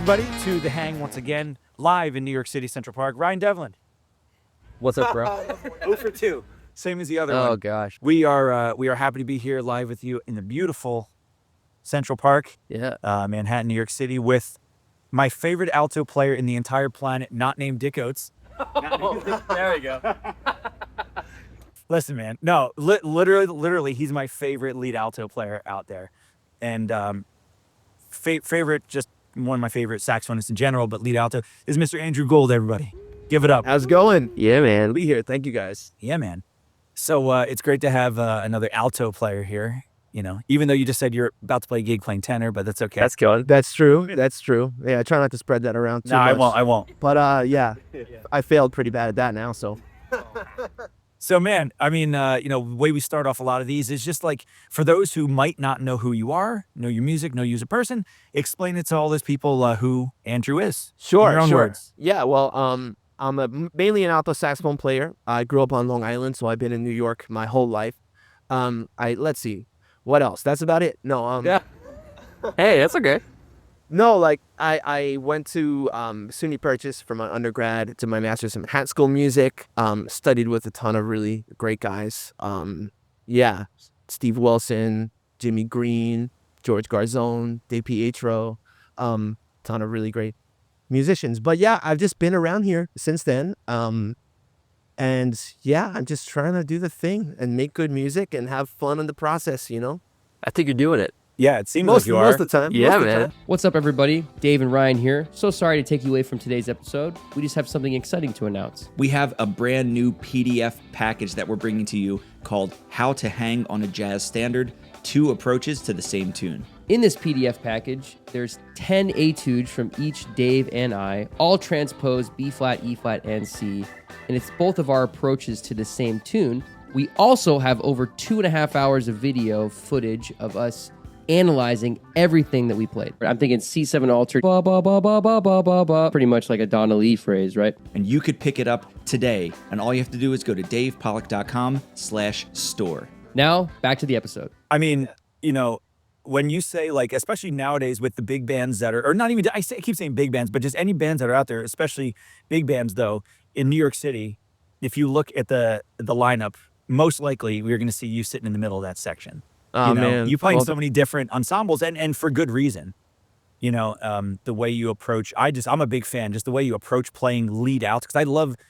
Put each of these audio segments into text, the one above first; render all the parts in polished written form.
everybody, to The Hang once again, live in New York City, Central Park. Ryan Devlin. What's up, bro? 0 for 2. Same as the other one. Oh, gosh. We are happy to be here live with you in the beautiful Central Park, Manhattan, New York City, with my favorite alto player in the entire planet, not named Dick Oates. There we go. Listen, man. No, literally, he's my favorite lead alto player out there. And favorite, just one of my favorite saxophonists in general, but lead alto is Mr. Andrew Gould, everybody. Give it up. How's it going? Yeah, man. Be here. Thank you, guys. Yeah, man. So it's great to have another alto player here, you know, even though you just said you're about to play a gig playing tenor, but that's okay. That's good. That's true. That's true. Yeah, I try not to spread that around too much. No, I won't. But yeah, I failed pretty bad at that now, so. So, man, I mean, the way we start off a lot of these is just like, for those who might not know who you are, know your music, know you as a person, explain it to all those people who Andrew is. Sure, in your own words. Yeah, well, I'm mainly an alto saxophone player. I grew up on Long Island, so I've been in New York my whole life. Let's see, what else? That's about it. No, Yeah. Hey, that's okay. No, like I went to SUNY Purchase for my undergrad, to my master's in Manhattan School of Music. Studied with a ton of really great guys. Steve Wilson, Jimmy Green, George Garzone, Dave Pietro, ton of really great musicians. But yeah, I've just been around here since then. And yeah, I'm just trying to do the thing and make good music and have fun in the process, you know? I think you're doing it. Yeah, it seems like you are. Most of the time. Yeah, man. What's up, everybody? Dave and Ryan here. So sorry to take you away from today's episode. We just have something exciting to announce. We have a brand new PDF package that we're bringing to you called How to Hang on a Jazz Standard, 2 approaches to the same tune. In this PDF package, there's 10 etudes from each Dave and I, all transposed B flat, E flat, and C, and it's both of our approaches to the same tune. We also have over 2.5 hours of video footage of us analyzing everything that we played. I'm thinking C7 altered, ba ba ba ba ba ba ba ba, pretty much like a Donna Lee phrase, right? And you could pick it up today, and all you have to do is go to davepollack.com/store. Now, back to the episode. I mean, when you say, like, especially nowadays with the big bands that are, or not even, I keep saying big bands, but just any bands that are out there, especially big bands, though, in New York City, if you look at the lineup, most likely we're going to see you sitting in the middle of that section. Oh, man. You playing so many different ensembles, and for good reason. The way you approach, I'm a big fan, just the way you approach playing lead alto,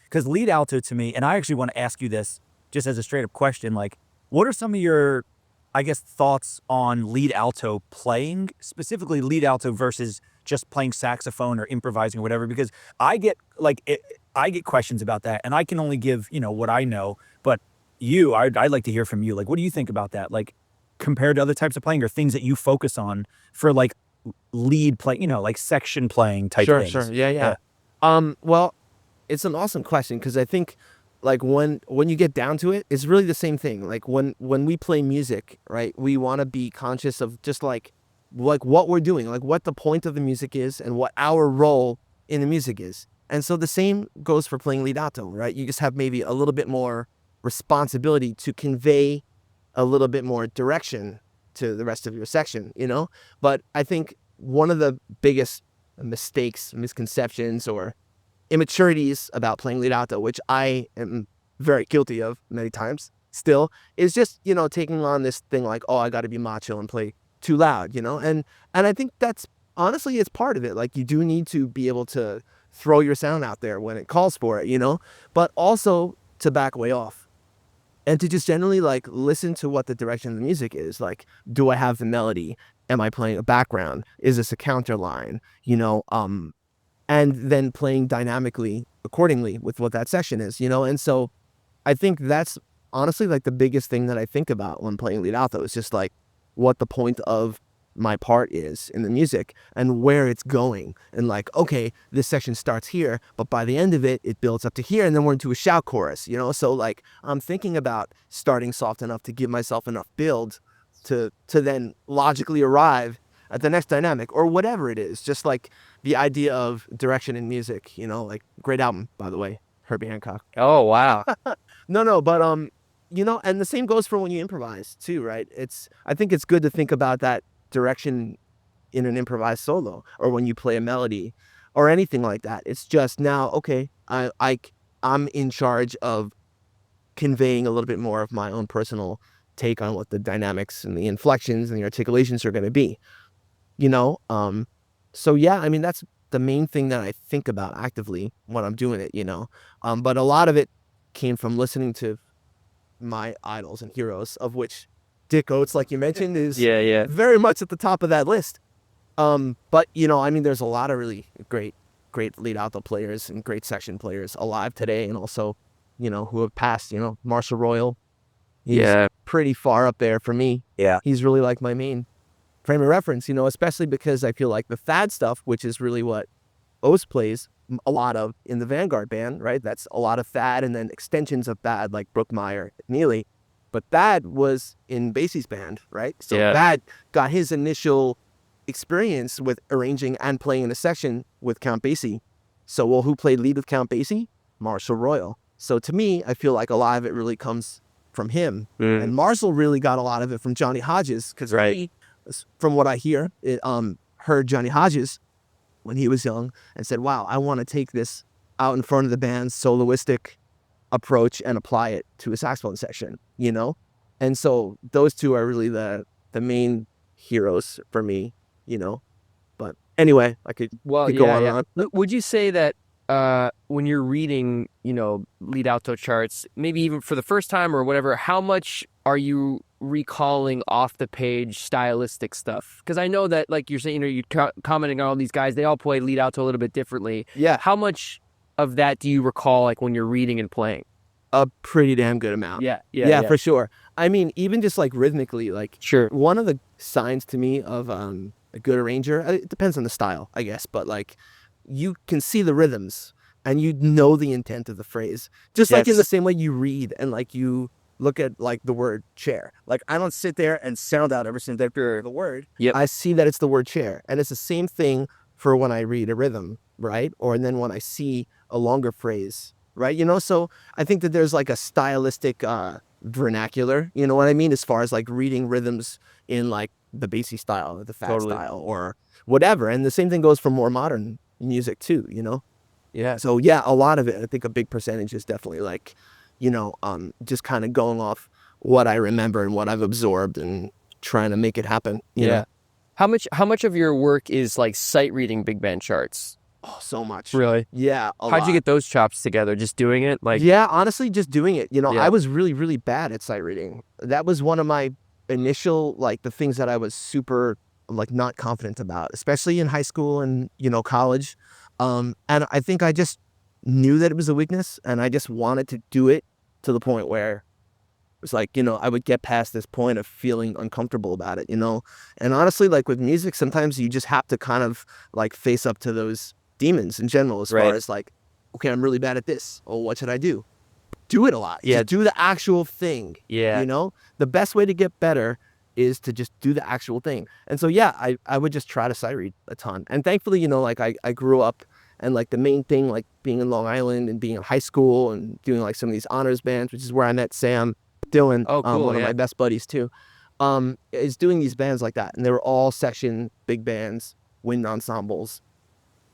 because lead alto to me, and I actually want to ask you this just as a straight up question, like, what are some of your, I guess, thoughts on lead alto playing, specifically lead alto versus just playing saxophone or improvising or whatever? Because I get questions about that, and I can only give, what I know, but I'd like to hear from you. Like, what do you think about that? Like, compared to other types of playing, or things that you focus on for like lead play, like section playing type things. Sure. Yeah. Well, it's an awesome question, because I think, like, when you get down to it, it's really the same thing. Like, when we play music, right, we want to be conscious of just like what we're doing, like what the point of the music is and what our role in the music is. And so the same goes for playing lead alto, right? You just have maybe a little bit more responsibility to convey a little bit more direction to the rest of your section, But I think one of the biggest mistakes, misconceptions, or immaturities about playing lead alto, which I am very guilty of many times still, is just, taking on this thing like, oh, I got to be macho and play too loud, And I think that's, honestly, it's part of it. Like, you do need to be able to throw your sound out there when it calls for it, But also to back way off. And to just generally, like, listen to what the direction of the music is. Like, do I have the melody? Am I playing a background? Is this a counter line? And then playing dynamically accordingly with what that section is, And so I think that's honestly, like, the biggest thing that I think about when playing lead alto is just, like, what the point of my part is in the music and where it's going. And like, okay, this section starts here, but by the end of it, it builds up to here, and then we're into a shout chorus, So like, I'm thinking about starting soft enough to give myself enough build to then logically arrive at the next dynamic, or whatever it is. Just like the idea of direction in music, like, great album, by the way, Herbie Hancock. Oh, wow. No, but and the same goes for when you improvise too, right? I think it's good to think about that direction in an improvised solo or when you play a melody or anything like that. It's just now, okay, I'm in charge of conveying a little bit more of my own personal take on what the dynamics and the inflections and the articulations are going to be, you know? So yeah, I mean, that's the main thing that I think about actively when I'm doing it, you know? But a lot of it came from listening to my idols and heroes, of which Dick Oates, like you mentioned, is Yeah. very much at the top of that list. But you know, I mean, there's a lot of really great lead alto players and great section players alive today, and also, you know, who have passed. You know, Marshall Royal, he's pretty far up there for me. Yeah. He's really like my main frame of reference, you know, especially because I feel like the Thad stuff, which is really what Oates plays a lot of in the Vanguard band, right? That's a lot of Thad and then extensions of Thad like Brookmeyer, Neely. But Thad was in Basie's band, right? So Thad got his initial experience with arranging and playing in a section with Count Basie. So, well, who played lead with Count Basie? Marshall Royal. So to me, I feel like a lot of it really comes from him. And Marshall really got a lot of it from Johnny Hodges, because he, from what I hear, heard Johnny Hodges when he was young and said, wow, I want to take this out in front of the band's soloistic approach and apply it to a saxophone section, you know? And so those two are really the main heroes for me, you know? But anyway, I could go on and on. Would you say that when you're reading, you know, lead alto charts, maybe even for the first time or whatever, how much are you recalling off the page stylistic stuff? Because I know that, like you're saying, you know, you're commenting on all these guys, they all play lead alto a little bit differently. Yeah. How much of that do you recall, like when you're reading and playing? A pretty damn good amount. Yeah, for sure. I mean, even just like rhythmically, like one of the signs to me of a good arranger, it depends on the style, I guess, but like you can see the rhythms and you know the intent of the phrase. Just like in the same way you read and like you look at like the word chair. Like I don't sit there and sound out every single after the word. I see that it's the word chair. And it's the same thing for when I read a rhythm, right? Or then when I see a longer phrase, right? You know, so I think that there's like a stylistic vernacular, you know what I mean? As far as like reading rhythms in like the Basie style or the Thad style or whatever. And the same thing goes for more modern music too, you know? Yeah. So yeah, a lot of it, I think a big percentage is definitely like, you know, just kind of going off what I remember and what I've absorbed and trying to make it happen. You know? How much of your work is like sight reading big band charts? Oh, so much. Really? Yeah. How'd you get those chops together? Just doing it? Like, yeah, honestly, just doing it. You know, I was really, really bad at sight reading. That was one of my initial, like the things that I was super like not confident about, especially in high school and, you know, college. And I think I just knew that it was a weakness and I just wanted to do it to the point where it was like, you know, I would get past this point of feeling uncomfortable about it, you know? And honestly, like with music, sometimes you just have to kind of like face up to those demons in general, as far as like, okay, I'm really bad at this. Oh, what should I do? Do it a lot. Just do the actual thing. You know, the best way to get better is to just do the actual thing. And so, yeah, I would just try to sight read a ton. And thankfully, you know, like I grew up and like the main thing, like being in Long Island and being in high school and doing like some of these honors bands, which is where I met Sam Dillon, one of my best buddies too, is doing these bands like that. And they were all section big bands, wind ensembles.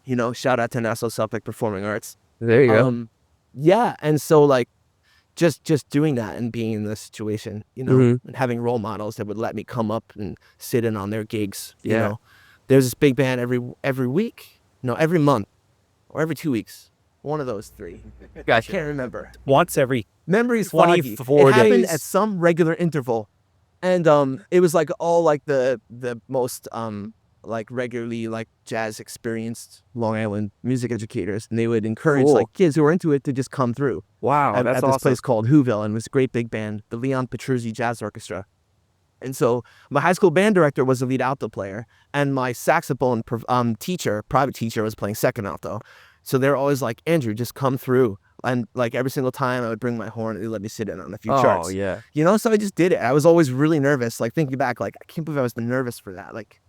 You know, shout out to Nassau Suffolk Performing Arts. There you go. Yeah, and so like just doing that and being in this situation, you know, and having role models that would let me come up and sit in on their gigs. You know, there's this big band every week, no, every month or every 2 weeks. One of those three. Gotcha. I can't remember. Once every Memory's foggy. 24 It happened days. at some regular interval, and it was like all like the most like regularly like jazz experienced Long Island music educators, and they would encourage like kids who were into it to just come through. Wow, at that's this awesome. place called Whoville, and it was a great big band, the Leon Petruzzi Jazz Orchestra. And so my high school band director was a lead alto player, and my saxophone private teacher, was playing second alto. So they're always like, Andrew, just come through. And like every single time I would bring my horn and they let me sit in on a few charts. Oh, yeah. You know, so I just did it. I was always really nervous. Like thinking back, like I can't believe I was nervous for that. Like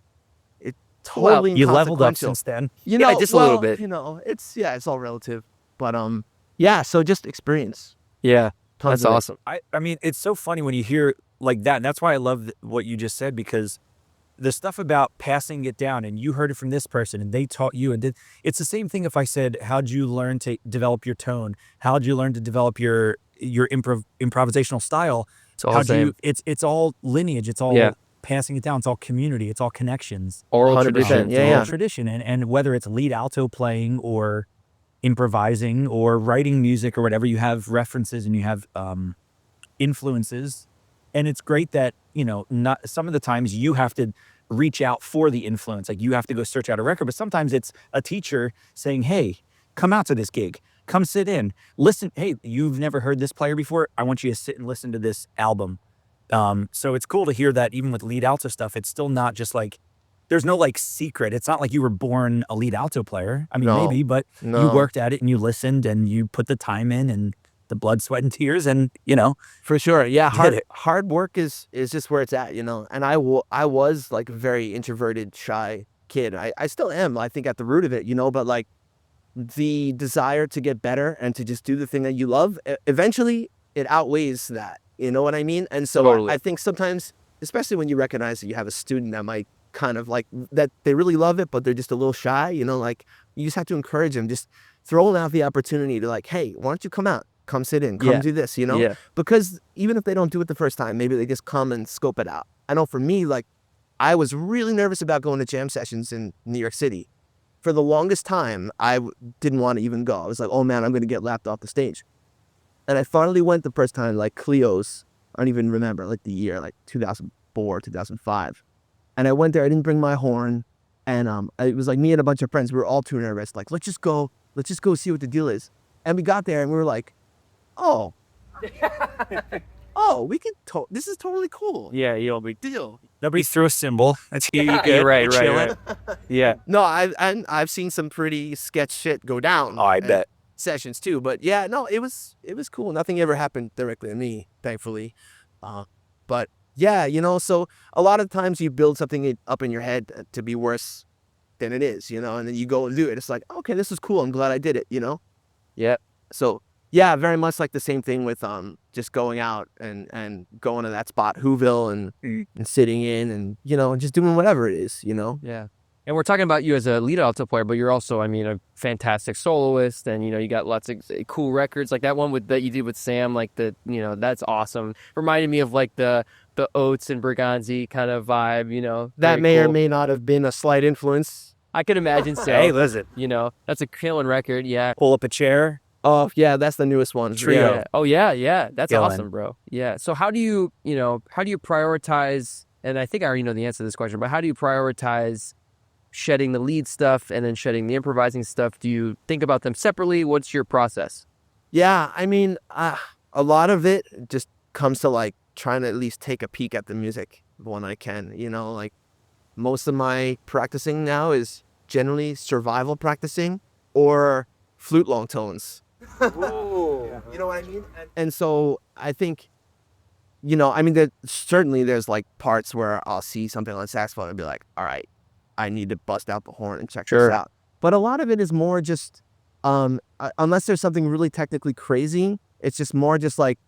it totally you leveled up inconsequential. since then. You know, just a little bit. You know, it's all relative. But yeah, so just experience. Yeah, Tons that's of it. awesome. I mean, it's so funny when you hear like that. And that's why I love what you just said, because the stuff about passing it down, and you heard it from this person and they taught you, and it's the same thing if I said, how'd you learn to develop your tone? How'd you learn to develop your improvisational style? It's all the same. It's all lineage. It's all passing it down. It's all community. It's all connections. Oral 100%. tradition. Yeah, Oral yeah. tradition. And whether it's lead alto playing or improvising or writing music or whatever, you have references and you have influences. And it's great that, not some of the times you have to reach out for the influence. Like you have to go search out a record, but sometimes it's a teacher saying, hey, come out to this gig, come sit in, listen. Hey, you've never heard this player before. I want you to sit and listen to this album. So it's cool to hear that even with lead alto stuff, it's still not just like, there's no like secret. It's not like you were born a lead alto player. I mean, No. maybe, but No. you worked at it and you listened and you put the time in and the blood, sweat, and tears, and For sure. Yeah. Did it. Hard work is just where it's at, and I was like a very introverted, shy kid. I still am, I think, at the root of it, but like the desire to get better and to just do the thing that you love, eventually it outweighs that. You know what I mean? And so Totally. I think sometimes, especially when you recognize that you have a student that might kind of like that they really love it, but they're just a little shy, like you just have to encourage them, just throw them out the opportunity to like, hey, why don't you come out? Come sit in, come Yeah. do this, Yeah. Because even if they don't do it the first time, maybe they just come and scope it out. I know for me, like I was really nervous about going to jam sessions in New York City. For the longest time, I didn't want to even go. I was like, oh man, I'm going to get laughed off the stage. And I finally went the first time, like Cleo's, I don't even remember like the year, like 2004, 2005. And I went there, I didn't bring my horn. And it was like me and a bunch of friends, we were all too nervous. Like, let's just go see what the deal is. And we got there and we were like, oh, we can, this is totally cool. Yeah. No big deal. nobody threw a cymbal. That's you. You're Good. right. You're Right. chilling. Right. Yeah. No, I've seen some pretty sketch shit go down. Oh, I at bet. sessions too. But yeah, no, it was cool. Nothing ever happened directly to me, thankfully. But yeah, so a lot of times you build something up in your head to be worse than it is, and then you go and do it. It's like, okay, this is cool. I'm glad I did it, Yeah. So yeah, very much like the same thing with just going out and going to that spot, Whoville, and sitting in and and just doing whatever it is, Yeah. And we're talking about you as a lead alto player, but you're also, a fantastic soloist, and you got lots of cool records, like that one that you did with Sam, like that's awesome. Reminded me of like the Oates and Berganzi kind of vibe, That Very may or cool. may not have been a slight influence. I could imagine so. Hey, listen. That's a killing record. Yeah. Pull up a chair. Oh yeah, that's the newest one. Trio. Yeah. Oh yeah. That's Killing. awesome, bro. Yeah. So how do you prioritize? And I think I already know the answer to this question, but how do you prioritize shedding the lead stuff and then shedding the improvising stuff? Do you think about them separately? What's your process? Yeah, I mean, a lot of it just comes to like trying to at least take a peek at the music when I can. Like most of my practicing now is generally survival practicing or flute long tones. You know what I mean? And so I think, certainly there's like parts where I'll see something on saxophone and be like, all right, I need to bust out the horn and check Sure. this out. But a lot of it is more just, unless there's something really technically crazy, it's just more just like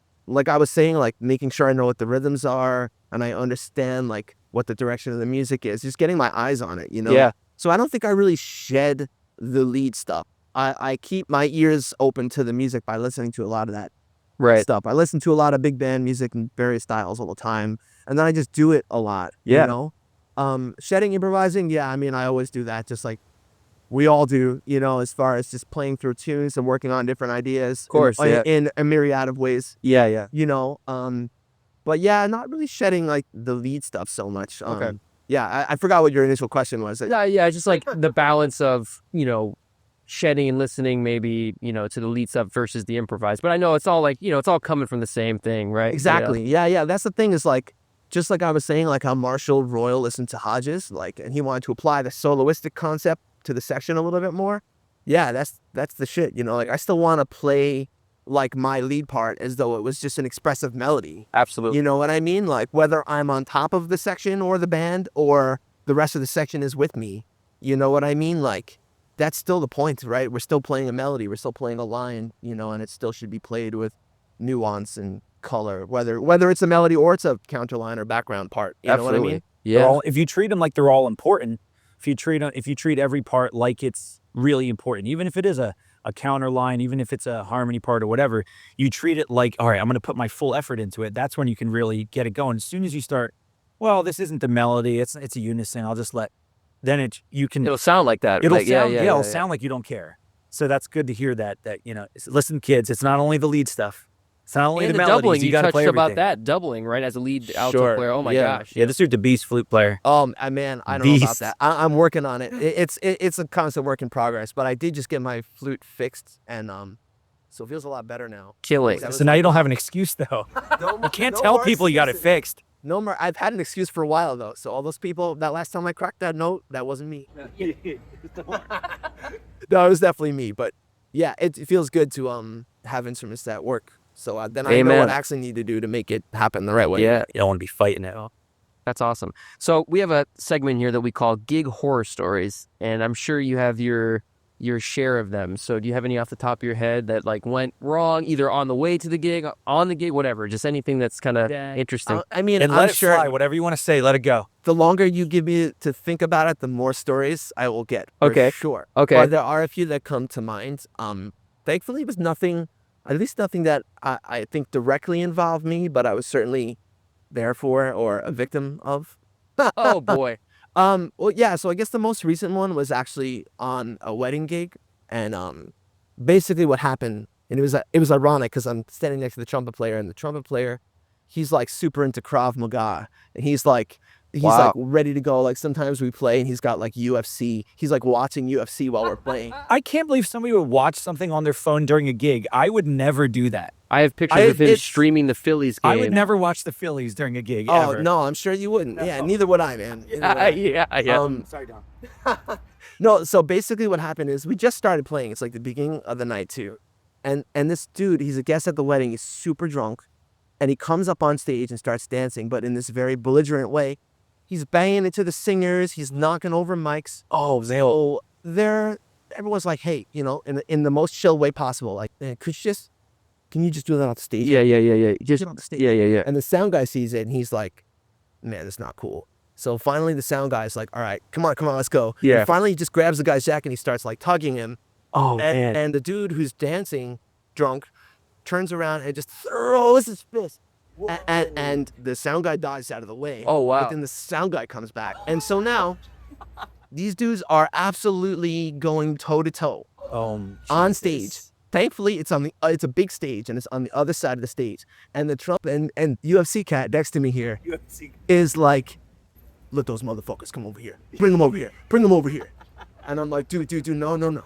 I was saying, like making sure I know what the rhythms are and I understand like what the direction of the music is, just getting my eyes on it, Yeah. So I don't think I really shed the lead stuff. I keep my ears open to the music by listening to a lot of that Right. stuff. I listen to a lot of big band music in various styles all the time, and then I just do it a lot. Yeah. Shedding, improvising. Yeah, I mean, I always do that, just like we all do. As far as just playing through tunes and working on different ideas. Of course, yeah. in a myriad of ways. Yeah. But yeah, not really shedding like the lead stuff so much. Okay. Yeah, I forgot what your initial question was. Yeah. Just like the balance of, shedding and listening maybe, to the lead stuff versus the improvised. But I know it's all like, it's all coming from the same thing, right? Exactly. Yeah. That's the thing is like, just like I was saying, like how Marshall Royal listened to Hodges, like, and he wanted to apply the soloistic concept to the section a little bit more. Yeah, that's the shit. Like I still want to play like my lead part as though it was just an expressive melody. Absolutely. You know what I mean? Like whether I'm on top of the section or the band or the rest of the section is with me. You know what I mean? Like that's still the point, right? We're still playing a melody. We're still playing a line, and it still should be played with nuance and color, whether it's a melody or it's a counterline or background part. You know what I mean? Yeah. If you treat them like they're all important, if you treat every part like it's really important, even if it is a counter line, even if it's a harmony part or whatever, you treat it like, all right, I'm going to put my full effort into it. That's when you can really get it going. As soon as you start, well, this isn't the melody, it's a unison, I'll just then you can, It'll sound like that. it'll like, sound, it'll sound like you don't care. So that's good to hear that, listen, kids, it's not only the lead stuff. It's not only And the the melodies. doubling, You you got to touched play about everything. that, doubling, right, as a lead alto Sure, player. Oh my yeah. gosh. Yeah, this dude's a beast flute player. Man, I don't know about Beast. that. I'm working on it. It's a constant work in progress, but I did just get my flute fixed, and so it feels a lot better now. Killing. That was So now you don't have an excuse, though. You can't tell people you got it fixed. No more. I've had an excuse for a while though. So all those people, that last time I cracked that note, that wasn't me. No, it was definitely me. But yeah, it feels good to have instruments that work. So then I know Amen. what I actually need to do to make it happen the right way. Yeah, You don't want to be fighting it. that's awesome. So we have a segment here that we call Gig Horror Stories, and I'm sure you have your share of them. So do you have any off the top of your head that like went wrong, either on the way to the gig, on the gig, whatever, just anything that's kind of interesting? I mean, And I'm let it sure fly. Whatever you want to say, let it go. the longer you give me to think about it, the more stories I will get. For Okay. sure. Okay. But there are a few that come to mind. Thankfully, it was nothing, at least nothing that I think directly involved me, but I was certainly there for or a victim of. Oh boy. Well, yeah. So I guess the most recent one was actually on a wedding gig, and basically what happened, and it was ironic because I'm standing next to the trumpet player, and the trumpet player, he's like super into Krav Maga, and he's like Wow. ready to go. Like sometimes we play, and he's got like UFC. He's like watching UFC while we're playing. I can't believe somebody would watch something on their phone during a gig. I would never do that. I have pictures of him it's- streaming the Phillies game. I would never watch the Phillies during a gig. Oh ever. no, I'm sure you wouldn't. Yeah, neither would I, man. Neither would I. Yeah. Sorry, Don. No, so basically what happened is we just started playing. It's like the beginning of the night too. And this dude, he's a guest at the wedding. He's super drunk. And he comes up on stage and starts dancing, but in this very belligerent way. He's banging into the singers. He's knocking over mics. Oh, So everyone's like, hey, in the most chill way possible. Like, man, can you just do that on the stage? yeah. Just Get on the stage. yeah. And the sound guy sees it and he's like, man, that's not cool. So finally the sound guy's like, all right, come on, let's go. Yeah. And finally he just grabs the guy's jacket and he starts like tugging him. Oh man. And the dude who's dancing drunk turns around and just throws his fist. And the sound guy dives out of the way. Oh, wow. But then the sound guy comes back. And so now these dudes are absolutely going toe to toe on stage. Thankfully, it's a big stage and it's on the other side of the stage. And the Trump and UFC cat next to me here is like, let those motherfuckers come over here. Bring them over here. Bring them over here. And I'm like, dude, no. No.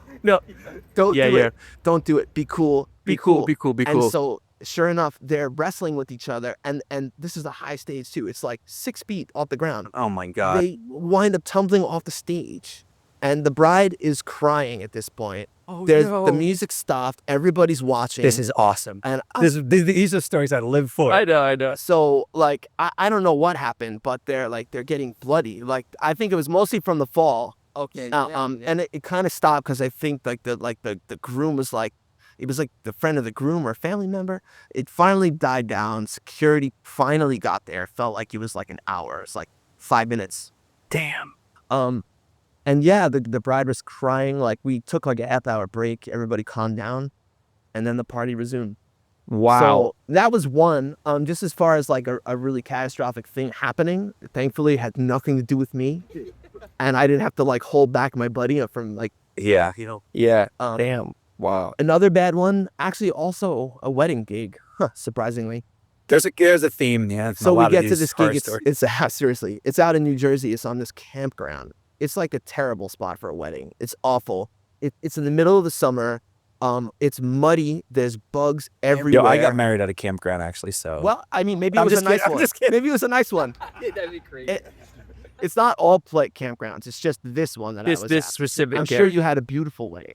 Don't Yeah, do yeah. it. Don't do it. Be cool. Be cool. And so sure enough, they're wrestling with each other. And this is a high stage too. It's like 6 feet off the ground. Oh my God. They wind up tumbling off the stage. And the bride is crying at this point. The music stopped. Everybody's watching. This is awesome. and These are stories I live for. I know. so like I don't know what happened, but they're getting bloody. Like I think it was mostly from the fall. Okay. And it kind of stopped because I think the groom was like, it was like the friend of the groom or a family member. It finally died down. Security finally got there. It felt like it was like an hour. It's like 5 minutes. Damn. And yeah, the bride was crying. Like we took like a half-hour break. Everybody calmed down, and then the party resumed. Wow. So that was one. Just as far as like a really catastrophic thing happening, thankfully it had nothing to do with me, and I didn't have to like hold back my buddy from like. Yeah. yeah. Um, Damn. Wow. Another bad one, actually, also a wedding gig. Surprisingly. There's a theme. Yeah. So we get to this gig. Seriously, it's out in New Jersey. It's on this campground. It's like a terrible spot for a wedding. It's awful. It's in the middle of the summer. It's muddy. There's bugs everywhere. Yo, I got married at a campground actually. So. Well, I mean, maybe it I'm was a just nice kidding, I'm one. just kidding. Maybe it was a nice one. That'd be crazy. It's not all play campgrounds. It's just this one that I was This at. specific. I'm sure you had a beautiful wedding.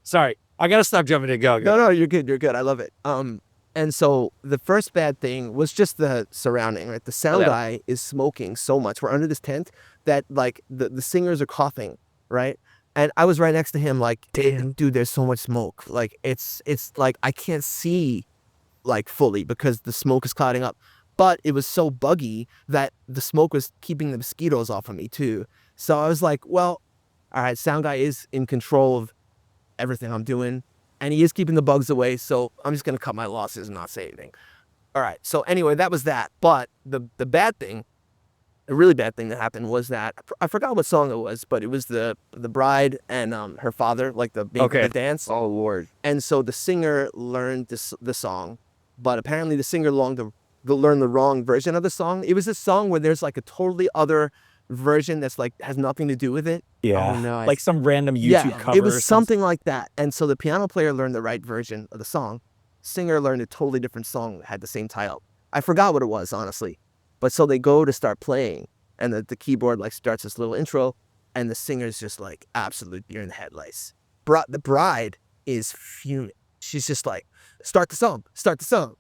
Sorry, I gotta stop jumping in. Go. No, you're good. You're good. I love it. And so the first bad thing was just the surrounding, right? The sound guy is smoking so much. We're under this tent that like the singers are coughing, right? And I was right next to him, like, damn, dude, there's so much smoke. Like it's like I can't see like fully because the smoke is clouding up. but it was so buggy that the smoke was keeping the mosquitoes off of me too. So I was like, well, all right, sound guy is in control of everything I'm doing, and he is keeping the bugs away, so I'm just gonna cut my losses and not say anything. All right, so anyway, that was that. But the bad thing, the really bad thing that happened was that I forgot what song it was, but it was the bride and her father, like the dance. Oh Lord. And so the singer learned the song, but apparently the singer learned the wrong version of the song. It was a song where there's like a totally other version that's like has nothing to do with it. Yeah. Oh, no, Like some random YouTube cover. It was or something like that. And so the piano player learned the right version of the song. Singer learned a totally different song that had the same title. I forgot what it was, honestly. But so they go to start playing, and the keyboard like starts this little intro, and the singer's just like absolute deer in the headlights. The bride is fuming. She's just like, start the song.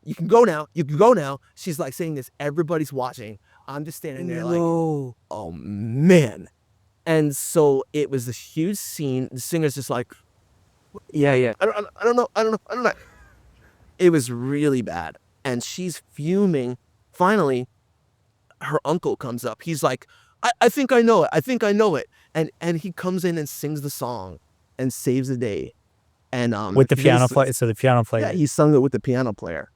You can go now. She's like saying this. Everybody's watching. I'm just standing there like, oh man. And so it was this huge scene. The singer's just like, Yeah. I don't know. It was really bad. And she's fuming. Finally, her uncle comes up. He's like, I think I know it. And he comes in and sings the song and saves the day. And with the piano player. So the piano player. Yeah, he sung it with the piano player.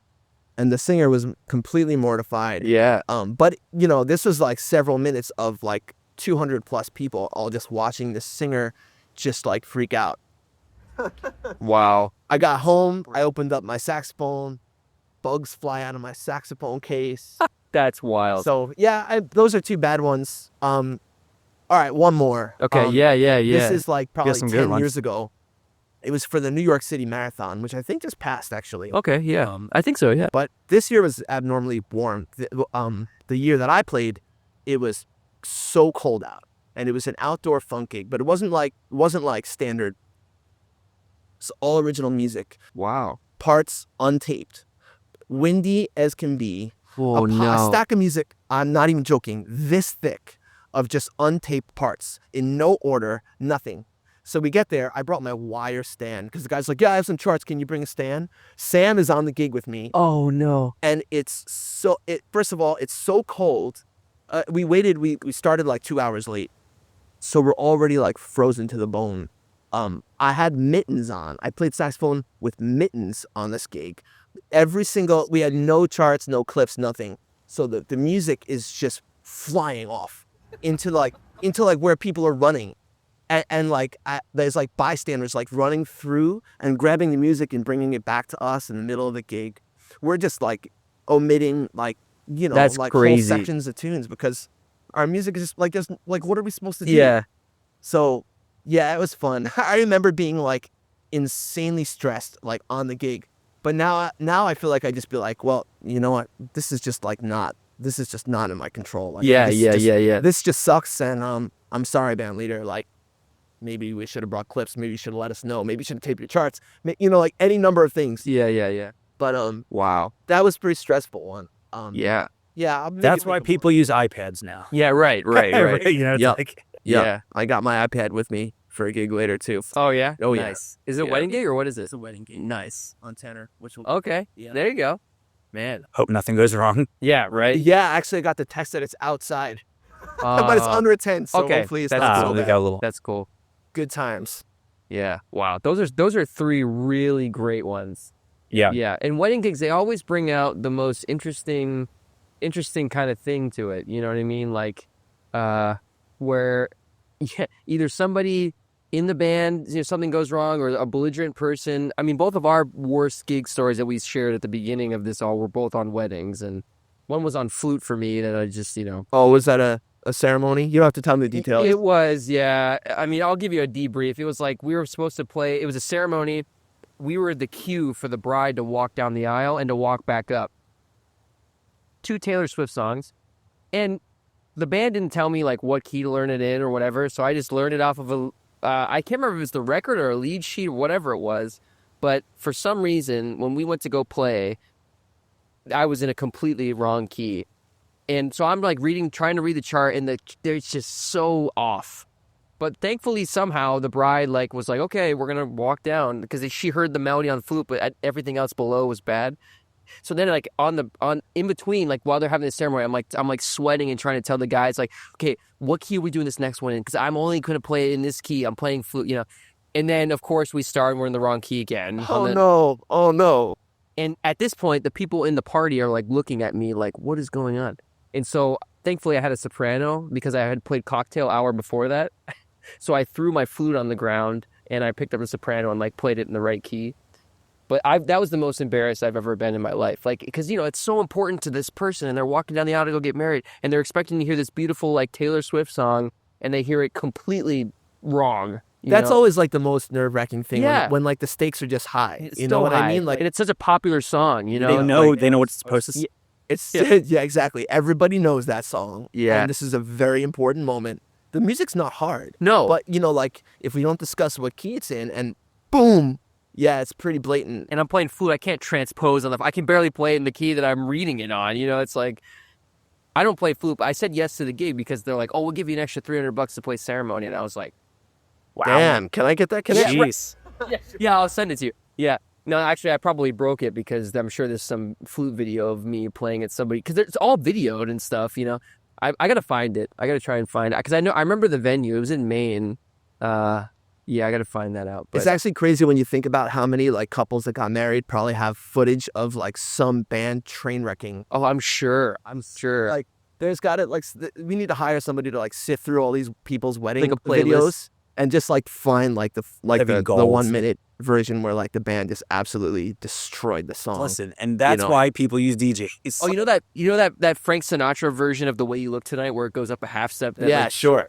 And the singer was completely mortified. Yeah. But you know, this was like several minutes of like 200 plus people all just watching the singer just like freak out. Wow. I got home, I opened up my saxophone, bugs fly out of my saxophone case. That's wild. So yeah, those are two bad ones. All right, one more. Okay, yeah. This is like probably some good 10 ones. years ago. It was for the New York City Marathon, which I think just passed actually. Okay, yeah. I think so, yeah. But this year was abnormally warm. The year that I played, it was so cold out, and it was an outdoor funk gig, but it wasn't like standard. It's all original music, Wow. parts untaped, windy as can be. Oh, A stack of music. I'm not even joking. This thick of just untaped parts in no order, nothing. So we get there. I brought my wire stand because the guy's like, yeah, I have some charts. Can you bring a stand? Sam is on the gig with me. Oh, no. And first of all, it's so cold. We waited. We started like 2 hours late. So we're already like frozen to the bone. I had mittens on. I played saxophone with mittens on this gig. We had no charts, no clips, nothing. So the music is just flying off into like where people are running. And there's like bystanders like running through and grabbing the music and bringing it back to us in the middle of the gig. We're just like omitting That's like crazy. whole sections of tunes because our music is just like what are we supposed to do? Yeah. So yeah, it was fun. I remember being like insanely stressed like on the gig. But now I feel like I just be like, well, you know what? This is just not in my control. Like, Yeah. This just sucks, and I'm sorry, band leader. Like, maybe we should have brought clips. Maybe you should have let us know. Maybe you should have taped your charts. Like any number of things. Yeah. But Wow. that was a pretty stressful one. Yeah. Yeah. That's why people use iPads now. Yeah, right. You know, it's Yep. like, Yeah. I got my iPad with me for a gig later too. Oh, yeah? Oh, yeah. Nice. Is it a Yeah. wedding gig or what is it? It's a wedding gig. Nice. On tenor, which will. Okay. Yeah. There you go. Man. hope nothing goes wrong. Yeah, right? Yeah, actually, I got the text that it's outside, but it's under a tent, so okay, hopefully it's that's not cool. so They bad. got a little. That's cool. Good times. Yeah. Wow. Those are three really great ones. Yeah. Yeah. And wedding gigs, they always bring out the most interesting kind of thing to it. You know what I mean? Like, where either somebody in the band, something goes wrong, or a belligerent person. I mean, both of our worst gig stories that we shared at the beginning of this all were both on weddings, and one was on flute for me that I just, Oh, was that a ceremony? You don't have to tell me the details. It was, yeah. I mean, I'll give you a debrief. It was like we were supposed to play. It was a ceremony. We were the cue for the bride to walk down the aisle and to walk back up. 2 Taylor Swift songs. And the band didn't tell me like what key to learn it in or whatever. So I just learned it off of I can't remember if it was the record or a lead sheet or whatever it was. But for some reason, when we went to go play, I was in a completely wrong key. And so I'm like trying to read the chart, and it's just so off. But thankfully, somehow the bride was like, okay, we're gonna walk down, because she heard the melody on the flute, but everything else below was bad. So then like on in between, like while they're having the ceremony, I'm like sweating and trying to tell the guys like, okay, what key are we doing this next one in? Because I'm only going to play it in this key. I'm playing flute, you know. And then of course we start and we're in the wrong key again. Oh no. And at this point, the people in the party are like looking at me like, what is going on? And so thankfully I had a soprano because I had played Cocktail Hour before that. So I threw my flute on the ground and I picked up a soprano and like played it in the right key. But that was the most embarrassed I've ever been in my life. Like, because, you know, it's so important to this person and they're walking down the aisle to go get married and they're expecting to hear this beautiful like Taylor Swift song and they hear it completely wrong. That's always like the most nerve-wracking thing Yeah. when like the stakes are just high. It's You know so what I high. mean? Like and it's such a popular song, you know? They know what it's supposed to. it's yeah, exactly. Everybody knows that song. Yeah. And this is a very important moment. The music's not hard. No. But you know, like if we don't discuss what key it's in and boom, yeah, it's pretty blatant. And I'm playing flute. I can't transpose I can barely play it in the key that I'm reading it on. You know, it's like, I don't play flute. But I said yes to the gig because they're like, oh, we'll give you an extra $300 to play ceremony. And I was like, wow. Damn, can I get that connection? Jeez. Yeah, I'll send it to you. Yeah. No, actually, I probably broke it because I'm sure there's some flute video of me playing at somebody. Because it's all videoed and stuff, you know. I got to find it. I got to try and find it. Because I remember the venue. It was in Maine. Yeah, I got to find that out. But It's actually crazy when you think about how many like couples that got married probably have footage of like some band train wrecking. oh, I'm sure. Like there's got it like we need to hire somebody to like sift through all these people's wedding Like a playlist. videos and just like find like the Living the gold. 1 minute version where like the band just absolutely destroyed the song. Listen, and that's know. why people use DJs. Oh, you know that Frank Sinatra version of The Way You Look Tonight where it goes up a half step? That, Yeah, like, sure.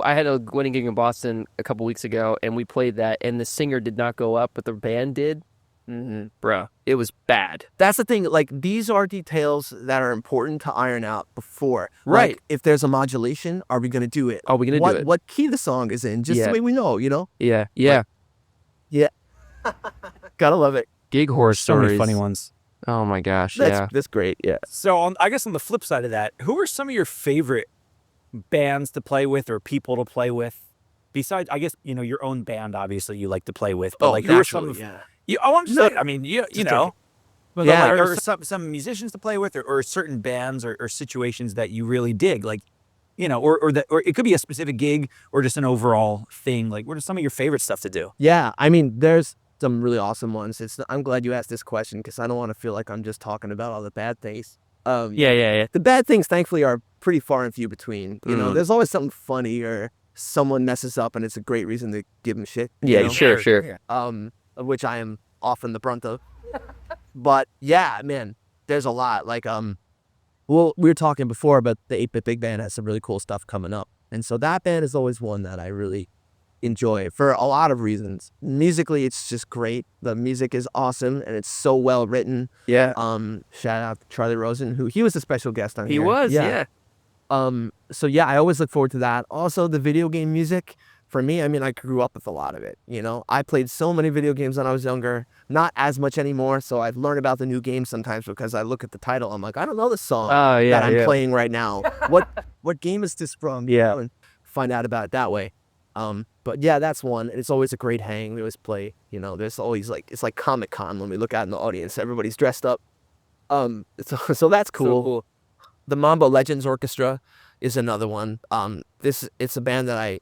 I had a wedding gig in Boston a couple weeks ago, and we played that, and the singer did not go up, but the band did. Bruh, it was bad. That's the thing. Like these are details that are important to iron out before. Right. Like, if there's a modulation, are we gonna do it? Are we gonna do it? What key the song is in? Just Yeah. the way we know, you know. Yeah. Gotta love it. Gig horror so stories. many funny ones. Oh my gosh. That's great. Yeah. So I guess on the flip side of that, who are some of your favorite bands to play with or people to play with? Besides, I guess, you know, your own band, obviously you like to play with, but like who are some of, I'm just saying, I mean, you know, but Yeah, like, or or some musicians to play with or certain bands or situations that you really dig, like, you know, or it could be a specific gig or just an overall thing. Like, what are some of your favorite stuff to do? Yeah, I mean, there's some really awesome ones. I'm glad you asked this question because I don't want to feel like I'm just talking about all the bad things. Yeah. The bad things, thankfully, are pretty far and few between. You know, Mhm. there's always something funny or someone messes up and it's a great reason to give them shit. Yeah, you know? sure. Of which I am often the brunt of. But yeah, man, there's a lot. Like, well, we were talking before about the 8-Bit Big Band has some really cool stuff coming up. And so that band is always one that I really enjoy for a lot of reasons. Musically, it's just great. The music is awesome and it's so well written. Yeah. Shout out to Charlie Rosen, who he was a special guest on He here. was, yeah. So yeah, I always look forward to that. Also, the video game music. For me, I mean, I grew up with a lot of it, you know? I played so many video games when I was younger, not as much anymore, so I've learned about the new games sometimes because I look at the title, I'm like, I don't know the song that I'm playing right now. What game is this from? You know, and find out about it that way. But yeah, that's one. It's always a great hang. We always play, you know, there's always like, it's like Comic-Con when we look out in the audience, everybody's dressed up. So that's cool. The Mambo Legends Orchestra is another one. It's a band that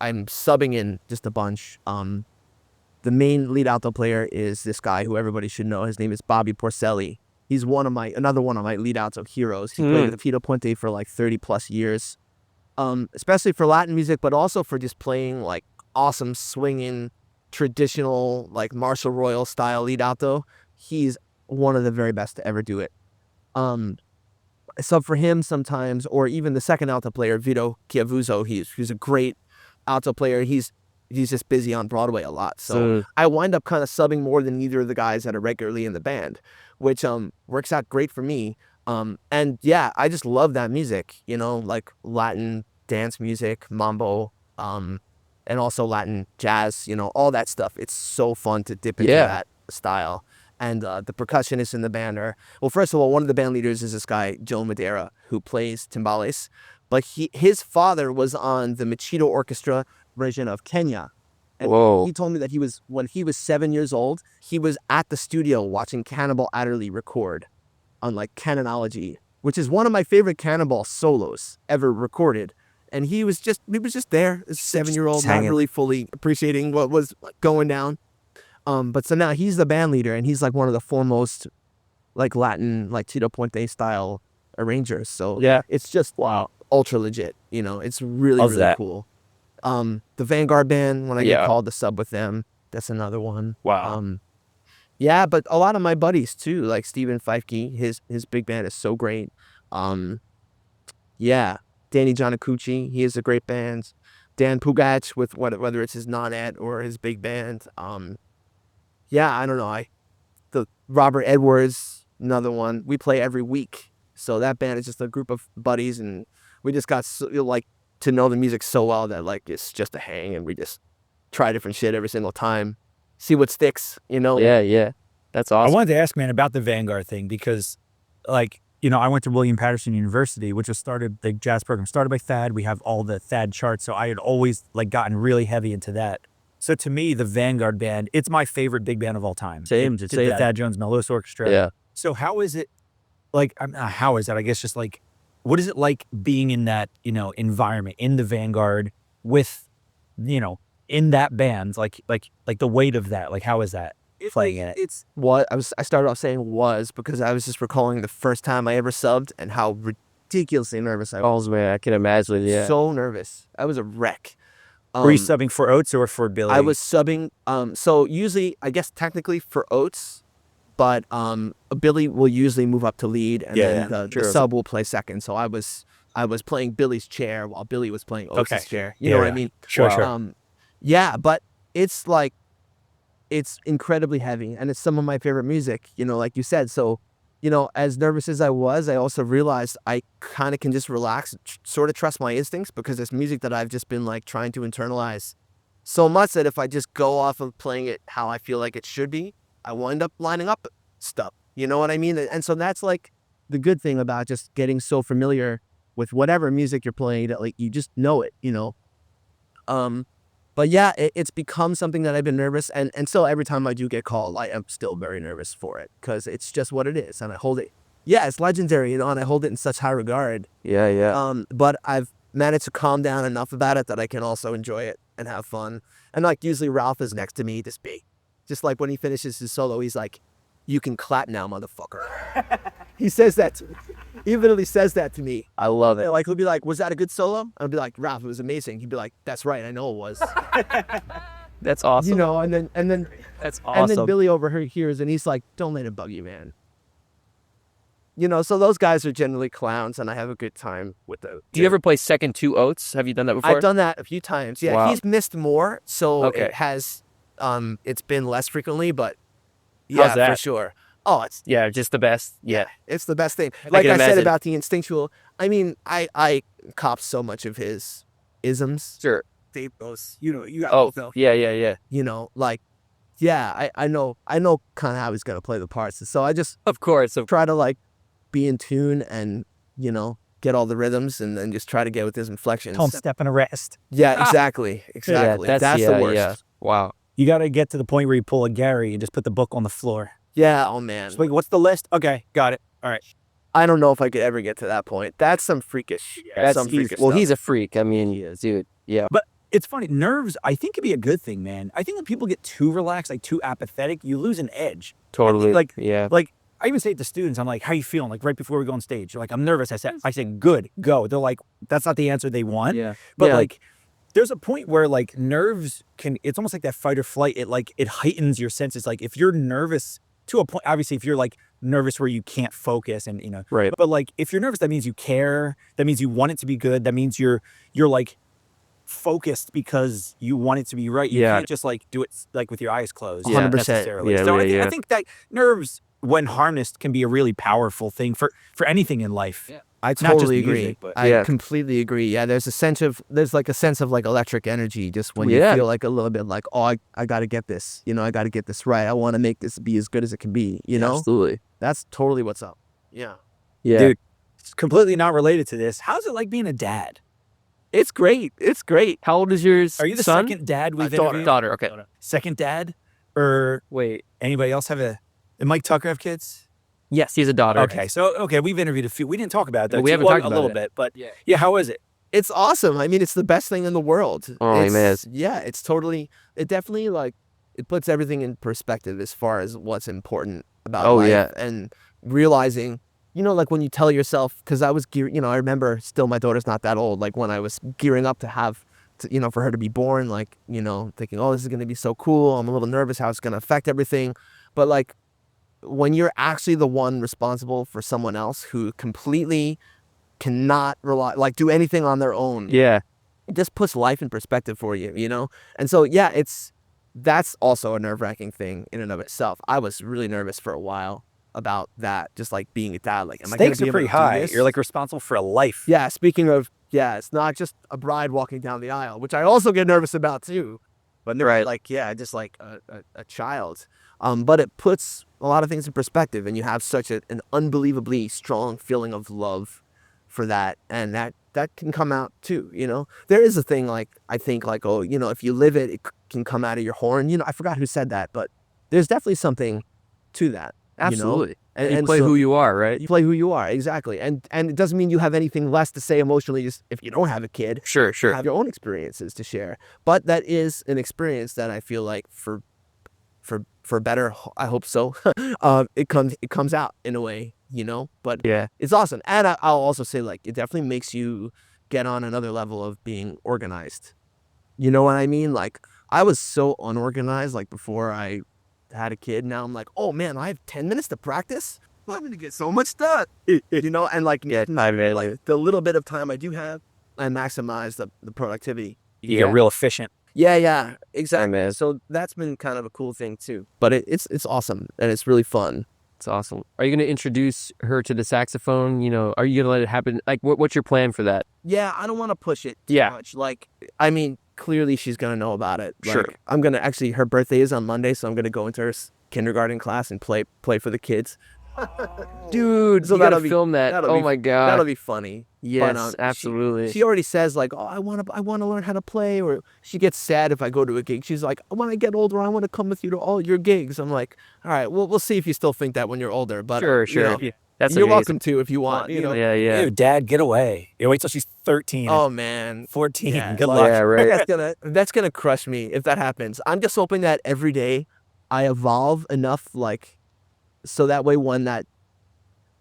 I'm subbing in just a bunch. The main lead alto player is this guy who everybody should know. His name is Bobby Porcelli. He's another one of my lead alto heroes. He played with Vito Puente for like 30 plus years. Especially for Latin music, but also for just playing like awesome swinging, traditional like Marshall Royal style lead alto. He's one of the very best to ever do it. Sub for him sometimes, or even the second alto player, Vito Chiavuzzo. He's a great alto player. He's just busy on Broadway a lot. So I wind up kind of subbing more than either of the guys that are regularly in the band, which works out great for me. And yeah, I just love that music, you know, like Latin dance music, mambo, and also Latin jazz, you know, all that stuff. It's so fun to dip into that style. And the percussionists in the band are, well, first of all, one of the band leaders is this guy, Joe Madera, who plays timbales. But his father was on the Machito Orchestra version of Kenya. And Whoa. he told me that when he was 7 years old, he was at the studio watching Cannibal Adderley record on like Canonology, which is one of my favorite Cannibal solos ever recorded. And he was just there, a 7-year-old, not hanging. really fully appreciating what was going down. But so now he's the band leader, and he's like one of the foremost like Latin, like Tito Puente style arrangers. So Yeah. it's just ultra legit. You know, it's really, How's really that? cool. The Vanguard band, when I get Yeah. called to sub with them, that's another one. Wow. Yeah, but a lot of my buddies too, like Stephen Feifke, his big band is so great. Yeah, Danny Giannacucci, he is a great band. Dan Pugac with whether it's his non-ed or his big band. Yeah, I don't know. The Robert Edwards, another one. We play every week, so that band is just a group of buddies, and we just got to know the music so well that like it's just a hang, and we just try different shit every single time, see what sticks, you know. Yeah. That's I awesome. wanted to ask, man, about the Vanguard thing because, like, you know, I went to William Patterson University, which was the jazz program started by Thad. We have all the Thad charts, so I had always like gotten really heavy into that. So to me, the Vanguard band, it's my favorite big band of all time. Same, It's to say the that. Thad Jones Melos Orchestra. Yeah. So how is it, like, how is that? I guess just like, what is it like being in that, you know, environment in the Vanguard with, you know, in that band, like the weight of that, like how is that playing in it? It's what I started off saying was because I was just recalling the first time I ever subbed and how ridiculously nervous I was. Oh man, I can imagine. Yeah. So nervous. I was a wreck. Were you subbing for Oates or for Billy? I was subbing. So usually, I guess technically for Oates, but Billy will usually move up to lead, and then the sub will play second. So I was playing Billy's chair while Billy was playing Oates' chair. You know what I mean? Sure. Yeah, but it's like it's incredibly heavy, and it's some of my favorite music. You know, like you said. So, you know, as nervous as I was, I also realized I kind of can just relax, sort of trust my instincts because it's music that I've just been like trying to internalize so much that if I just go off of playing it how I feel like it should be, I wind up lining up stuff. You know what I mean? And so that's like the good thing about just getting so familiar with whatever music you're playing that like you just know it, you know? But yeah, it's become something that I've been nervous, and so every time I do get called, I am still very nervous for it because it's just what it is, and I hold it. Yeah, it's legendary, you know, and I hold it in such high regard. Yeah. But I've managed to calm down enough about it that I can also enjoy it and have fun. And like usually Ralph is next to me, just like when he finishes his solo, he's like, "You can clap now, motherfucker." He says that. He literally says that to me. I love it. Like he'll be like, "Was that a good solo?" I'll be like, "Ralph, it was amazing." He'd be like, "That's right, I know it was." That's awesome. You know, and then That's awesome. and then Billy overhears and he's like, "Don't let it bug you, man." You know, so those guys are generally clowns, and I have a good time with those. Do you ever play second to Oates? Have you done that before? I've done that a few times. Yeah, Wow. he's missed more, so Okay. it has. It's been less frequently, but How's yeah, for that? sure. Oh, it's Yeah, just the best. Yeah. it's the best thing. Like can I said imagine. about the instinctual. I mean, I cop so much of his isms. Sure. They those, you know, you got Oh, both. yeah. You know, like, yeah, I know kind of how he's gonna play the parts. So I just Of course. try to like be in tune and, you know, get all the rhythms and then just try to get with his inflections. Don't step in a rest. Yeah, exactly. Yeah, that's the worst. Yeah. Wow. You got to get to the point where you pull a Gary and just put the book on the floor. Yeah, oh man. Just like, what's the list? Okay, got it. All right. I don't know if I could ever get to that point. That's some freakish. some freakish stuff. He's a freak. I mean, he is, dude. Yeah. But it's funny. Nerves, I think, could be a good thing, man. I think when people get too relaxed, like too apathetic, you lose an edge. Totally. Like, yeah. Like, I even say it to students, I'm like, how you feeling? Like, right before we go on stage. You're like, I'm nervous. I said, good, go. They're like, that's not the answer they want. Yeah. But Yeah. like, there's a point where like nerves it's almost like that fight or flight. It heightens your senses. Like if you're nervous to a point, obviously if you're like nervous where you can't focus and, you know, Right. But like, if you're nervous, that means you care. That means you want it to be good. That means you're like focused because you want it to be right. You Yeah. can't just like do it like with your eyes closed. 100%. necessarily. Yeah, So yeah. I think that nerves, when harnessed, can be a really powerful thing for anything in life. Yeah. I Not just totally agree. music, but- I Yeah. completely agree. Yeah, there's like a sense of like electric energy just when Yeah. you feel like a little bit like, oh, I got to get this. You know, I got to get this right. I want to make this be as good as it can be. You know, Absolutely. that's totally what's up. Yeah. Yeah. Dude, it's completely not related to this. How's it like being a dad? It's great. It's great. How old is your Are you the son? second dad we've daughter. interviewed? Daughter. Okay. Second dad? Or Wait. anybody else have did Mike Tucker have kids? Yes, he has a daughter. Okay, so we've interviewed a few. We didn't talk about it though. Well, we too. haven't Well, talked a about little it. bit, but Yeah. yeah, how is it? It's awesome. I mean, it's the best thing in the world. Oh, It's- man. Yeah, it's totally. It definitely it puts everything in perspective as far as what's important about Oh, life yeah. and realizing. Like when you tell yourself, because I was I remember still my daughter's not that old. Like when I was gearing up to for her to be born, thinking, oh, this is going to be so cool. I'm a little nervous how it's going to affect everything. But when you're actually the one responsible for someone else who completely cannot do anything on their own, Yeah. it just puts life in perspective for you, And so, yeah, that's also a nerve-wracking thing in and of itself. I was really nervous for a while about that, just being a dad. Am I gonna Stakes be are able pretty to do high. this? You're responsible for a life. Yeah, speaking of, it's not just a bride walking down the aisle, which I also get nervous about too. But Right. just a child. But it puts a lot of things in perspective, and you have such an unbelievably strong feeling of love for that, and that can come out too. There is a thing I think if you live it, it can come out of your horn. I forgot who said that, but there's definitely something to that. Absolutely. And you play so- who you are, right? You play who you are, exactly. And it doesn't mean you have anything less to say emotionally just if you don't have a kid. Sure. Have your own experiences to share. But that is an experience that I feel like for better, I hope so, it comes out in a way, But Yeah. it's awesome. And I'll also say it definitely makes you get on another level of being organized. You know what I mean? I was so unorganized before I had a kid. Now I'm oh man, I have 10 minutes to practice. I'm gonna get so much done. And the little bit of time I do have, I maximize the productivity. You get real efficient. Yeah, exactly. man. So that's been kind of a cool thing too. But it's awesome and it's really fun. It's awesome. Are you going to introduce her to the saxophone? Are you going to let it happen? What's your plan for that? Yeah, I don't want to push it too Yeah. much. I mean, clearly she's gonna know about it. Sure. I'm gonna actually. Her birthday is on Monday, so I'm gonna go into her kindergarten class and play for the kids. Dude, So you got that'll to be- film that. that'll Oh be- my God. That'll be funny. Yes, But, absolutely. She already says oh, I want to learn how to play, or she gets sad if I go to a gig. She's like, when I get older, I want to come with you to all your gigs. I'm like, all right, well, we'll see if you still think that when you're older. But Sure. That's you're amazing. welcome to if you want. Yeah. Ew, Dad, get away. You wait till she's 13. Oh man, 14. Yeah, Good luck. Yeah, right. that's gonna crush me if that happens. I'm just hoping that every day I evolve enough, so that way when that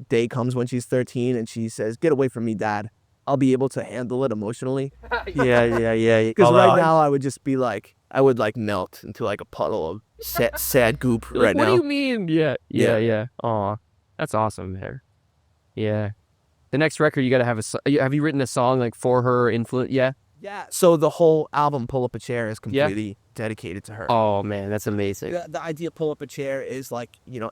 day comes when she's 13 and she says, "Get away from me, Dad," I'll be able to handle it emotionally. Yeah. Because Although- right now I would just be I would melt into a puddle of sad goop You're like, right what now. do you mean? Yeah. Aw, that's awesome, man. Yeah. The next record, you got to have you written a song for her influence? Yeah. Yeah. So the whole album, Pull Up a Chair, is completely dedicated to her. Oh man, that's amazing. The idea of Pull Up a Chair is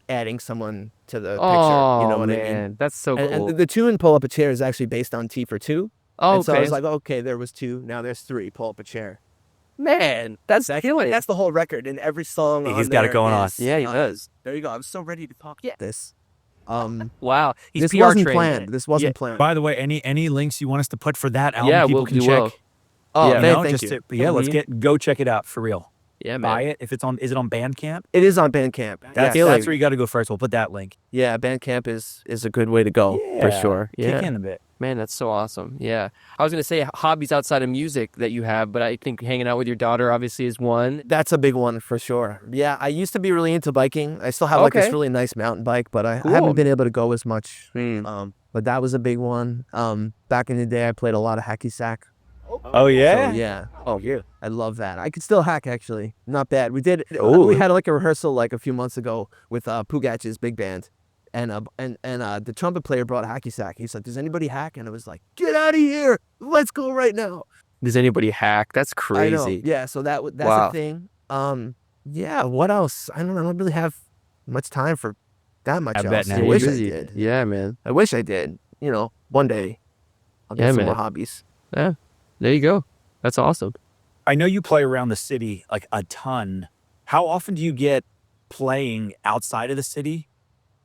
adding someone to the Oh picture. You know what I man, mean? that's so cool. And the tune Pull Up a Chair is actually based on T for Two. Oh, And so I okay. was okay, there was two, now there's three. Pull Up a Chair. Man, that's killing it. That's the whole record, and every song He's on got it there going on. is- Yeah, he does. There you go. I was so ready to talk this. Wow, he's This PR wasn't trained. planned. This wasn't planned. By the way, any links you want us to put for that album, Yeah, people we'll can do check. well. Oh, Yeah, man, You know, thank just you. to- let's go check it out for real. Yeah, man. Buy it if it's on. Is it on Bandcamp? It is on Bandcamp. That's yeah, where you got to go first. We'll put that link. yeah, Bandcamp is a good way to go for Yeah. sure. Yeah. Kick in a bit. Man, that's so awesome. Yeah. I was going to say hobbies outside of music that you have, but I think hanging out with your daughter obviously is one. That's a big one for sure. Yeah, I used to be really into biking. I still have this Okay. really nice mountain bike, but I Cool. haven't been able to go as much. Hmm. But that was a big one. Back in the day, I played a lot of hacky sack. Oh yeah. So, yeah. Oh, yeah. I love that. I could still hack actually. Not bad. We did. Ooh. We had a rehearsal a few months ago with Pugach's big band, and the trumpet player brought a hacky sack. He's like, "Does anybody hack?" And I was like, "Get out of here! Let's go right now." Does anybody hack? That's I know. crazy. Yeah. So that's Wow. a thing. Yeah. What else? I don't really have much time for that much I else. bet now I you're wish I busy. did. Yeah, man. I wish I did. One day I'll get Yeah, some man. more hobbies. Yeah. There you go. That's awesome. I know you play around the city a ton. How often do you get playing outside of the city?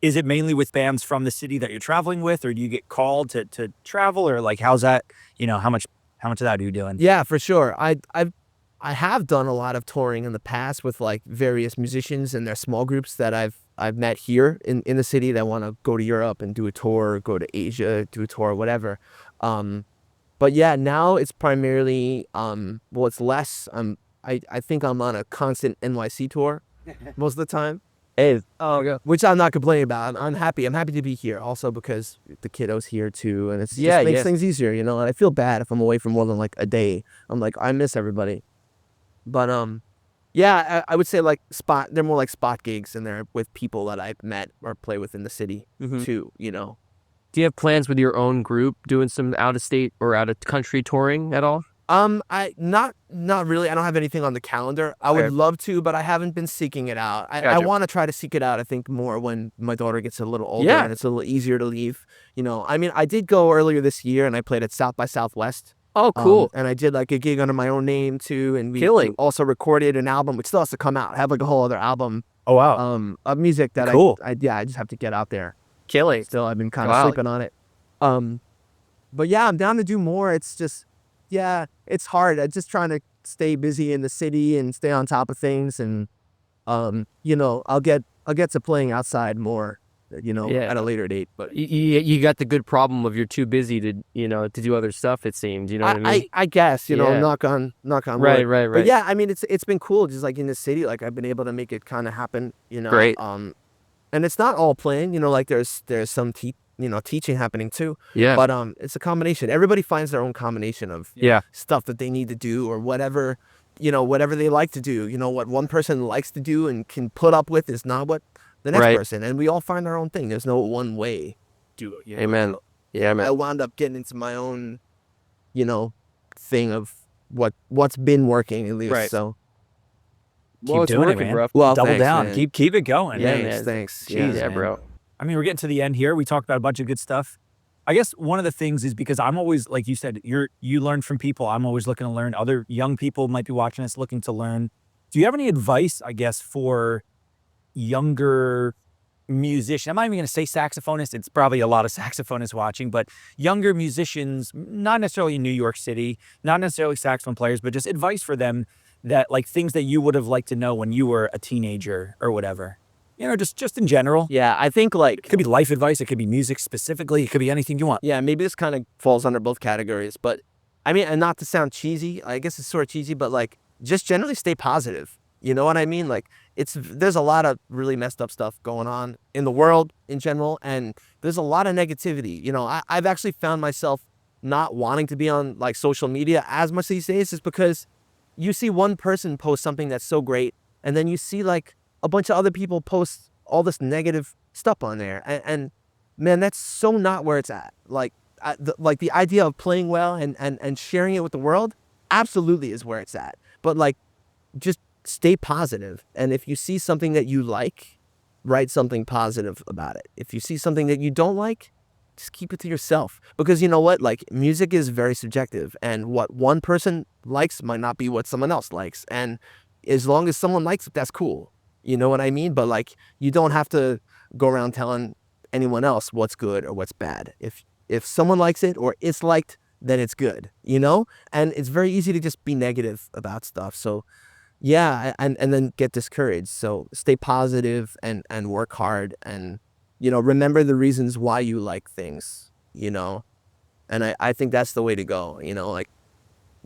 Is it mainly with bands from the city that you're traveling with, or do you get called to travel, or how's that? How much How much of that are you doing? Yeah, for sure. I have done a lot of touring in the past with like various musicians and their small groups that I've met here in the city that want to go to Europe and do a tour, go to Asia, do a tour, whatever. But yeah, now it's primarily well, it's less. I think I'm on a constant NYC tour most of the time. Hey, Which I'm not complaining about. I'm happy. I'm happy to be here. Also because the kiddo's here too, and it's Yeah, just makes yeah. things easier, you know. And I feel bad if I'm away for more than like a day. I'm like, I miss everybody. But yeah, I would say like they're more like spot gigs, and they're with people that I've met or play with in the city too, you know. Do you have plans with your own group doing some out of state or out of country touring at all? I not really. I don't have anything on the calendar. I would Okay. love to, but I haven't been seeking it out. I Gotcha. want to try to seek it out. I think more when my daughter gets a little older Yeah. and it's a little easier to leave. You know, I mean, I did go earlier this year and I played at South by Southwest. Oh, cool. And I did like a gig under my own name too, and we Killing. also recorded an album, which still has to come out. I have like a whole other album oh wow. of music that Cool. I just have to get out there. Killing. Still, I've been kind of Wow. sleeping on it. But yeah, I'm down to do more. It's just, yeah, it's hard. I'm just trying to stay busy in the city and stay on top of things, and you know, I'll get to playing outside more, you know, Yeah. at a later date. But You got the good problem of you're too busy to, to do other stuff, it seems. You know what I mean? I guess, you know, Yeah. knock on Right, wood. right, But right. yeah, I mean, it's been cool just like in the city, like I've been able to make it kind of happen, you know. Great. And it's not all playing, you know, like there's some teaching happening too. Yeah. But it's a combination. Everybody finds their own combination of Yeah. stuff that they need to do or whatever, you know, whatever they like to do. You know, what one person likes to do and can put up with is not what the next Right. person. And we all find our own thing. There's no one way to do it. You know? Amen. Yeah, I man. wound up getting into my own, you know, thing of what's been working at least. Right. So Well, it's doing it, working, man. bro. well, Double thanks, down. man. Keep it going. Yeah, Thanks, man. thanks. Jeez, Yeah, man. bro. I mean, we're getting to the end here. We talked about a bunch of good stuff. I guess one of the things is because I'm always, like you said, you learn from people. I'm always looking to learn. Other young people might be watching us looking to learn. Do you have any advice, I guess, for younger musicians? I'm not even going to say saxophonists. It's probably a lot of saxophonists watching, but younger musicians, not necessarily in New York City, not necessarily saxophone players, but just advice for them that like things that you would have liked to know when you were a teenager or whatever. You know, just in general. Yeah, I think like It could be life advice. It could be music specifically. It could be anything you want. yeah, maybe this kind of falls under both categories, but I mean, and not to sound cheesy, I guess it's sort of cheesy, but like just generally stay positive. You know what I mean? Like there's a lot of really messed up stuff going on in the world in general, and there's a lot of negativity. You know, I've actually found myself not wanting to be on like social media as much these days, is because you see one person post something that's so great, and then you see like a bunch of other people post all this negative stuff on there, and man, that's so not where it's at. Like the idea of playing well and sharing it with the world absolutely is where it's at. But like, just stay positive, and if you see something that you like, write something positive about it. If you see something that you don't like, just keep it to yourself, because you know what, like music is very subjective, and what one person likes might not be what someone else likes, and as long as someone likes it, that's cool. You know what I mean? But like, you don't have to go around telling anyone else what's good or what's bad. If someone likes it or it's liked, then it's good, you know? And it's very easy to just be negative about stuff. So yeah, and then get discouraged. So stay positive and work hard, and, you know, remember the reasons why you like things, you know? And I think that's the way to go, you know? Like,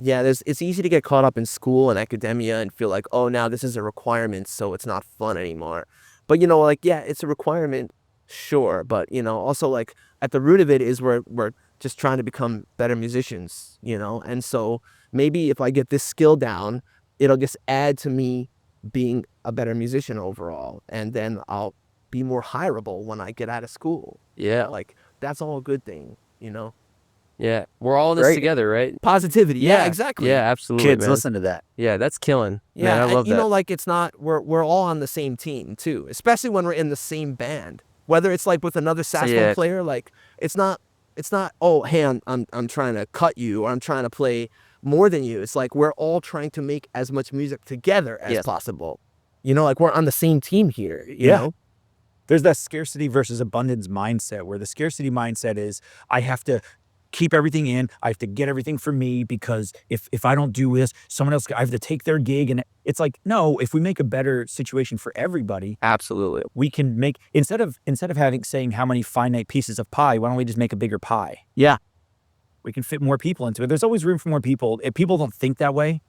yeah, it's easy to get caught up in school and academia and feel like, oh, now this is a requirement, so it's not fun anymore. But, you know, like, yeah, it's a requirement, sure. But, you know, also, like, at the root of it is we're just trying to become better musicians, you know? And so maybe if I get this skill down, it'll just add to me being a better musician overall. And then I'll be more hireable when I get out of school. Yeah. Like, that's all a good thing, you know? Yeah. We're all in this Great. together, right? Positivity. Yeah, exactly. Yeah, absolutely. Kids, man. listen to that. Yeah, that's killing. Yeah, Man, I and, love you that. know, like, it's not, we're all on the same team too, especially when we're in the same band. Whether it's like with another saxophone yeah. player, like it's not, oh, hey, I'm trying to cut you, or I'm trying to play more than you. It's like we're all trying to make as much music together as Yes. possible. You know, like we're on the same team here. You Yeah. know? There's that scarcity versus abundance mindset, where the scarcity mindset is I have to keep everything in. I have to get everything for me because if I don't do this, someone else, I have to take their gig. And it's like, no, if we make a better situation for everybody, Absolutely. we can make, instead of saying how many finite pieces of pie, why don't we just make a bigger pie? Yeah. We can fit more people into it. There's always room for more people. If people don't think that way,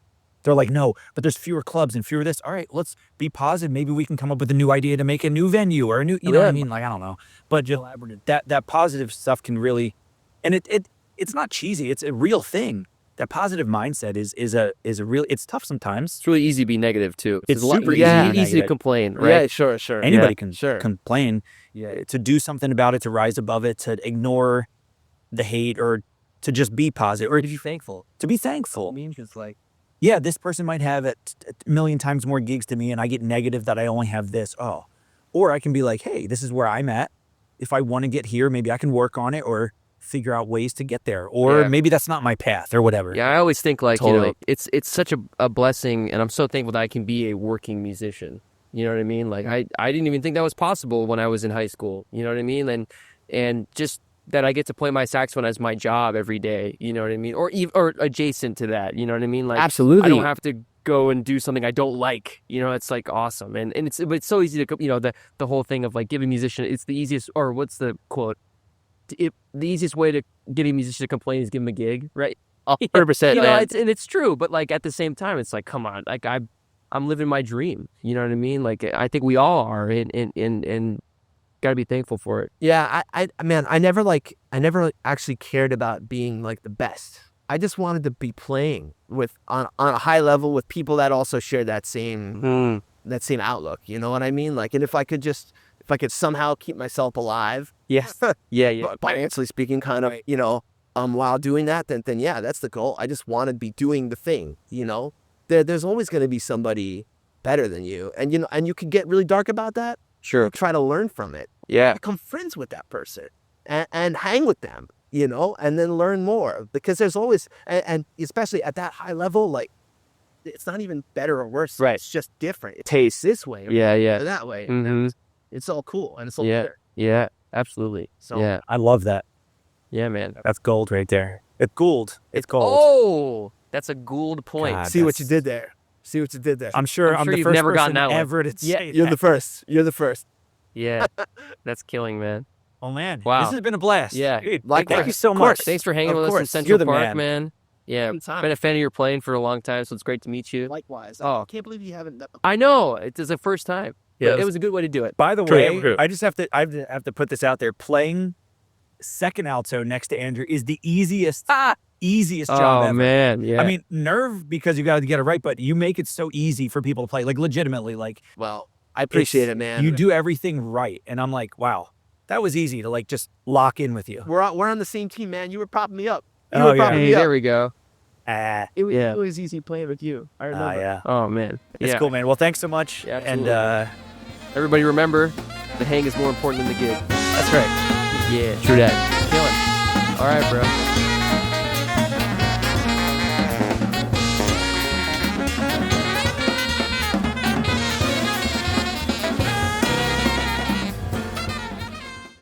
they're like, no, but there's fewer clubs and fewer this. All right, let's be positive. Maybe we can come up with a new idea to make a new venue or a new, you know what I mean? Like, I don't know. But just that positive stuff can really, and it's not cheesy. It's a real thing. That positive mindset is a real, it's tough sometimes. It's really easy to be negative too. It's a lot super easy, easy to be easy to negative. complain, right? Yeah, sure. Anybody Yeah, can sure. complain. Yeah, to do something about it, to rise above it, to ignore the hate, or to just be positive, or To be thankful. to be thankful. I mean, just like, Yeah, this person might have a million times more gigs to me, and I get negative that I only have this. Oh, or I can be like, hey, this is where I'm at. If I want to get here, maybe I can work on it or figure out ways to get there. Or Yeah. maybe that's not my path or whatever. Yeah, I always think like, you know, Totally. it's such a blessing, and I'm so thankful that I can be a working musician. You know what I mean? Like I didn't even think that was possible when I was in high school. You know what I mean? And just that I get to play my saxophone as my job every day. You know what I mean? Or adjacent to that. You know what I mean? Like Absolutely. I don't have to go and do something I don't like. You know, it's like awesome, and it's so easy to, you know, the whole thing of like giving musician, it's the easiest, or what's the quote? The easiest way to get a musician to complain is give them a gig, right? 100%. You know, man. it's true, but like at the same time, it's like, come on, like I'm living my dream. You know what I mean? Like I think we all are, and gotta be thankful for it. Yeah, I never actually cared about being like the best. I just wanted to be playing with on a high level with people that also share that same outlook. You know what I mean? Like, and if I could somehow keep myself alive, Yes. Yeah. financially speaking, kind of, you know, while doing that, then yeah, that's the goal. I just want to be doing the thing. You know, there's always going to be somebody better than you, and you know, and you can get really dark about that. Sure. Try to learn from it. Yeah. Become friends with that person and hang with them, you know, and then learn more, because there's always, and especially at that high level, like it's not even better or worse. Right. It's just different. It tastes this way or Yeah. that way. Mhm. It's all cool and it's all Yeah. better. Yeah. Absolutely. So Yeah. I love that. Yeah, man. That's gold right there. It's Gould. It's gold. Oh, that's a Gould point. God. see what you did there. See what you did there. I'm sure I'm I'm sure the you've first never person gotten that one. ever to say You're that. the first. You're the first. Yeah. That's killing, man. Oh man, Wow. this has been a blast. Yeah. Dude, Likewise. thank you so Of much. course. Thanks for hanging Of with us in course. Central You're the Park, man. man. Yeah. Anytime. Been a fan of your playing for a long time, so it's great to meet you. Likewise. Oh. I can't believe you haven't done I know. It is the first time. Yeah, But it was a good way to do it. By the True, way, true. I just have to put this out there. Playing second alto next to Andrew is the easiest job Oh, ever. man. Yeah. I mean, nerve because you got to get it right, but you make it so easy for people to play, like legitimately. Like, Well, I appreciate it's- it, man. You do everything right, and I'm like, wow, that was easy to like just lock in with you. We're on the same team, man. You were propping me up. You Oh, were yeah. propping hey, me up. there we go. Ah, It was, Yeah. it was easy playing with you. I remember. yeah, Oh, man. it's Yeah. cool, man. Well, thanks so much, Yeah, and absolutely. Everybody remember, the hang is more important than the gig. that's right. Yeah, true that. Killing. All right, bro.